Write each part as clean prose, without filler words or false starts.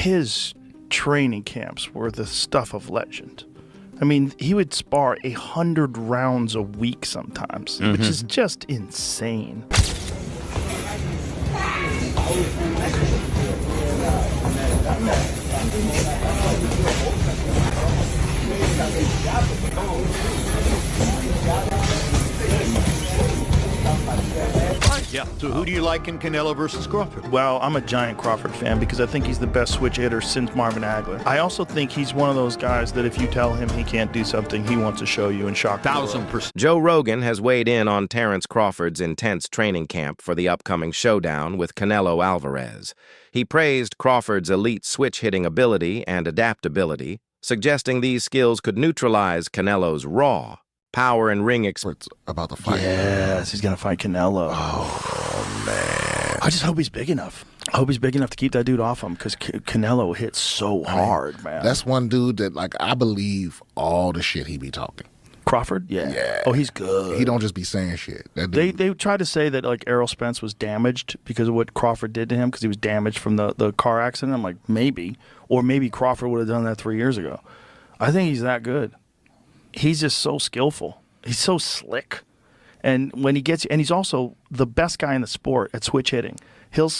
his training camps were the stuff of legend. I mean, he would spar 100 rounds a week sometimes, which is just insane. Yeah. So who do you like in Canelo versus Crawford? Well, I'm a giant Crawford fan because I think he's the best switch hitter since Marvin Hagler. I also think he's one of those guys that if you tell him he can't do something, he wants to show you and shock the world. 1,000%. Joe Rogan has weighed in on Terrence Crawford's intense training camp for the upcoming showdown with Canelo Alvarez. He praised Crawford's elite switch-hitting ability and adaptability, suggesting these skills could neutralize Canelo's raw power and ring experience. About the fight. Yes, he's going to fight Canelo. Oh, man. I just hope he's big enough. I hope he's big enough to keep that dude off him because Canelo hits so hard, man. That's one dude that, like, I believe all the shit he be talking. Crawford? Yeah. Oh, he's good. He don't just be saying shit. That dude, They tried to say that, like, Errol Spence was damaged because of what Crawford did to him because he was damaged from the car accident. I'm like, maybe. Or maybe Crawford would have done that 3 years ago. I think he's that good. He's just so skillful. He's so slick. And when he gets, and he's also the best guy in the sport at switch hitting. He'll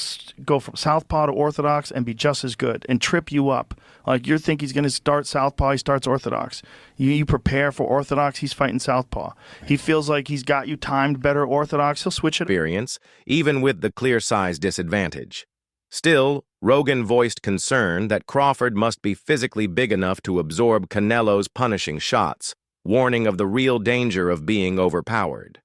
go from southpaw to orthodox and be just as good and trip you up. Like you think he's going to start southpaw, he starts orthodox. You prepare for orthodox, he's fighting southpaw. He feels like he's got you timed better orthodox, he'll switch it. Experience, even with the clear size disadvantage. Still, Rogan voiced concern that Crawford must be physically big enough to absorb Canelo's punishing shots, warning of the real danger of being overpowered.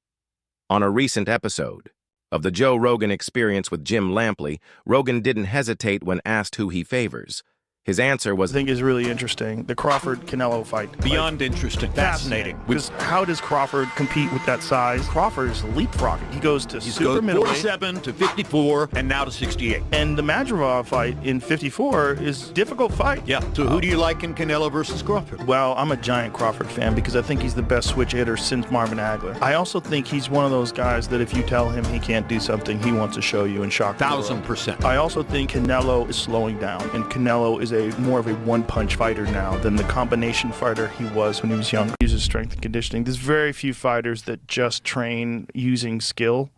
On a recent episode of the Joe Rogan Experience with Jim Lampley, Rogan didn't hesitate when asked who he favors. His answer was, I think is really interesting. The Crawford-Canelo fight. Beyond interesting. Fascinating. Because how does Crawford compete with that size? Crawford is leapfrogging. He goes to super middleweight. 47 to 54 and now to 68. And the Madrigal fight in 54 is a difficult fight. Yeah. So who do you like in Canelo versus Crawford? Well, I'm a giant Crawford fan because I think he's the best switch hitter since Marvin Hagler. I also think he's one of those guys that if you tell him he can't do something, he wants to show you and shock the world. 1,000%. I also think Canelo is slowing down, and Canelo is more of a one-punch fighter now than the combination fighter he was when he was young. He uses strength and conditioning. There's very few fighters that just train using skill,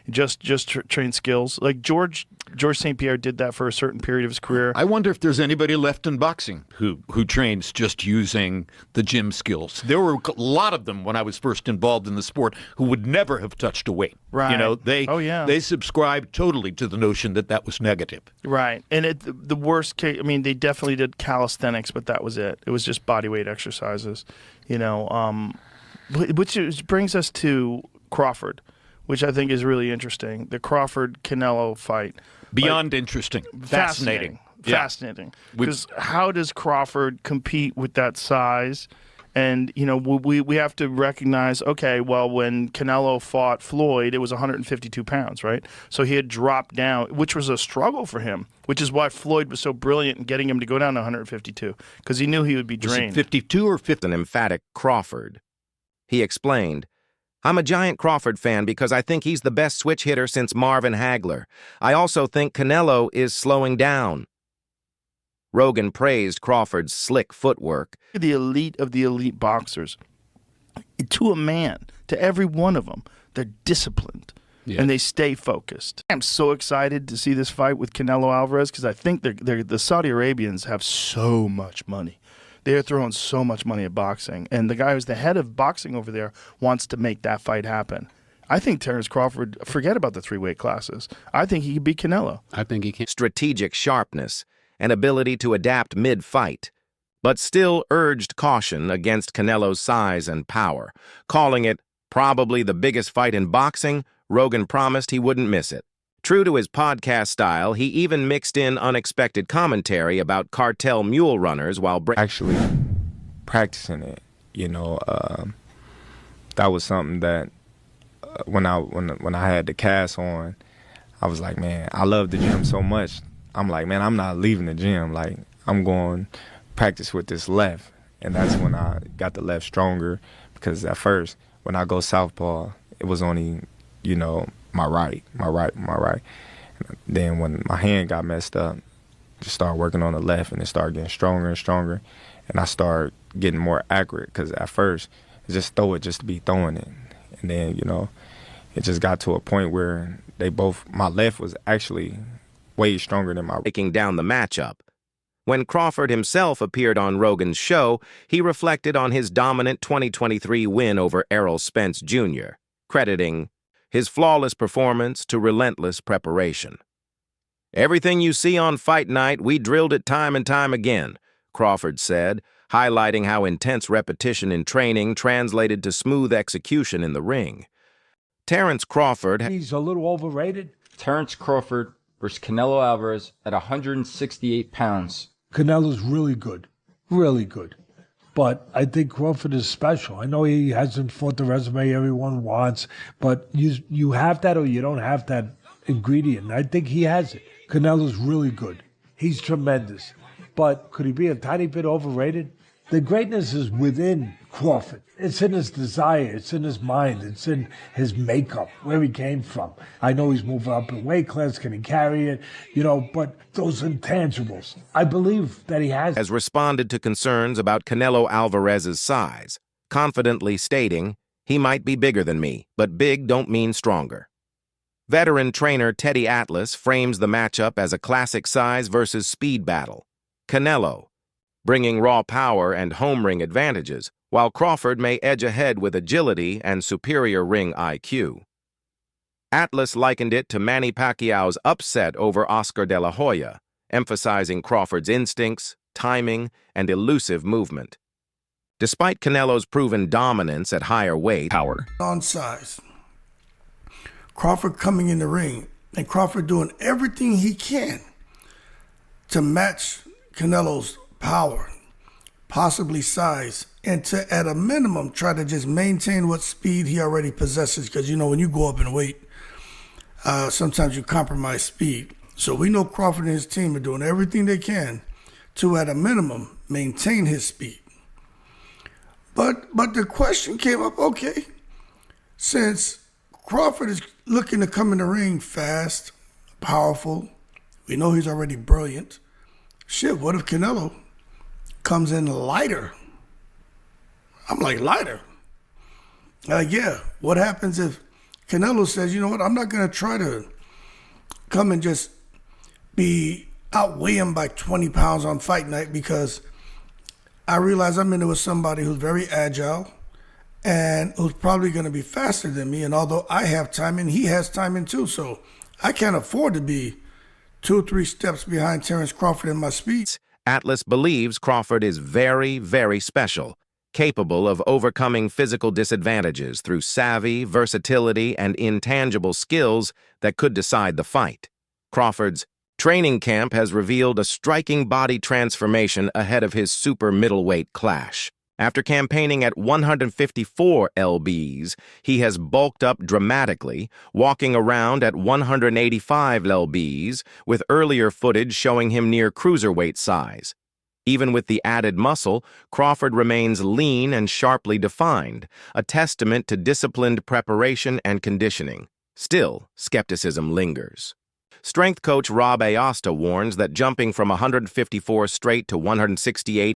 just train skills. Like George St. Pierre did that for a certain period of his career. I wonder if there's anybody left in boxing who trains just using the gym skills. There were a lot of them when I was first involved in the sport who would never have touched a weight. Right. You know, they subscribed totally to the notion that that was negative. Right. And the worst case, I mean, they definitely did calisthenics, but that was it. It was just body weight exercises, you know, which brings us to Crawford, which I think is really interesting. The Crawford-Canelo fight. Beyond interesting. Fascinating. Fascinating. Because how does Crawford compete with that size? And, you know, we have to recognize, okay, well, when Canelo fought Floyd, it was 152 pounds, right? So he had dropped down, which was a struggle for him, which is why Floyd was so brilliant in getting him to go down to 152, because he knew he would be drained. Was it 52 or 50? an emphatic Crawford. He explained, I'm a giant Crawford fan because I think he's the best switch hitter since Marvin Hagler. I also think Canelo is slowing down. Rogan praised Crawford's slick footwork. The elite of the elite boxers, to a man, to every one of them, they're disciplined and they stay focused. I'm so excited to see this fight with Canelo Alvarez because I think the Saudi Arabians have so much money. They're throwing so much money at boxing. And the guy who's the head of boxing over there wants to make that fight happen. I think Terrence Crawford, forget about the 3 weight classes. I think he could beat Canelo. I think he can. Strategic sharpness and ability to adapt mid-fight, but still urged caution against Canelo's size and power. Calling it probably the biggest fight in boxing, Rogan promised he wouldn't miss it. True to his podcast style, he even mixed in unexpected commentary about cartel mule runners while actually practicing it. You know, that was something that when I had the cast on, I was like, man, I love the gym so much. I'm like, man, I'm not leaving the gym. Like, I'm going to practice with this left. And that's when I got the left stronger, because at first, when I go southpaw, it was only, my right. Then when my hand got messed up, just started working on the left, and it started getting stronger and stronger. And I started getting more accurate because at first, just throw it just to be throwing it. And then, it just got to a point where my left was actually way stronger than my right. Breaking down the matchup. When Crawford himself appeared on Rogan's show, he reflected on his dominant 2023 win over Errol Spence Jr., crediting his flawless performance to relentless preparation. "Everything you see on fight night, we drilled it time and time again," Crawford said, highlighting how intense repetition in training translated to smooth execution in the ring. Terence Crawford... He's a little overrated. Terence Crawford versus Canelo Alvarez at 168 pounds. Canelo's really good. Really good. But I think Crawford is special. I know he hasn't fought the resume everyone wants, but you have that or you don't have that ingredient. I think he has it. Canelo's really good. He's tremendous. But could he be a tiny bit overrated? The greatness is within Crawford. It's in his desire. It's in his mind. It's in his makeup, where he came from. I know he's moving up in weight class. Can he carry it? But those intangibles, I believe that he has responded to concerns about Canelo Alvarez's size, confidently stating, "He might be bigger than me, but big don't mean stronger." Veteran trainer Teddy Atlas frames the matchup as a classic size versus speed battle. Canelo, bringing raw power and home ring advantages, while Crawford may edge ahead with agility and superior ring IQ. Atlas likened it to Manny Pacquiao's upset over Oscar de la Hoya, emphasizing Crawford's instincts, timing, and elusive movement. Despite Canelo's proven dominance at higher weight, power on size, Crawford coming in the ring, and Crawford doing everything he can to match Canelo's power, possibly size, and to, at a minimum, try to just maintain what speed he already possesses. Because, when you go up in weight, sometimes you compromise speed. So we know Crawford and his team are doing everything they can to, at a minimum, maintain his speed. But the question came up, okay, since Crawford is looking to come in the ring fast, powerful, we know he's already brilliant. Shit, what if Canelo comes in lighter? I'm like, lighter? Yeah, what happens if Canelo says, you know what, I'm not going to try to come and just outweigh him by 20 pounds on fight night, because I realize I'm in there with somebody who's very agile and who's probably going to be faster than me. And although I have timing, he has timing too. So I can't afford to be 2 or 3 steps behind Terence Crawford in my speed. Atlas believes Crawford is very, very special, capable of overcoming physical disadvantages through savvy, versatility, and intangible skills that could decide the fight. Crawford's training camp has revealed a striking body transformation ahead of his super middleweight clash. After campaigning at 154 lbs, he has bulked up dramatically, walking around at 185 lbs, with earlier footage showing him near cruiserweight size. Even with the added muscle, Crawford remains lean and sharply defined, a testament to disciplined preparation and conditioning. Still, skepticism lingers. Strength coach Rob Aosta warns that jumping from 154 straight to 168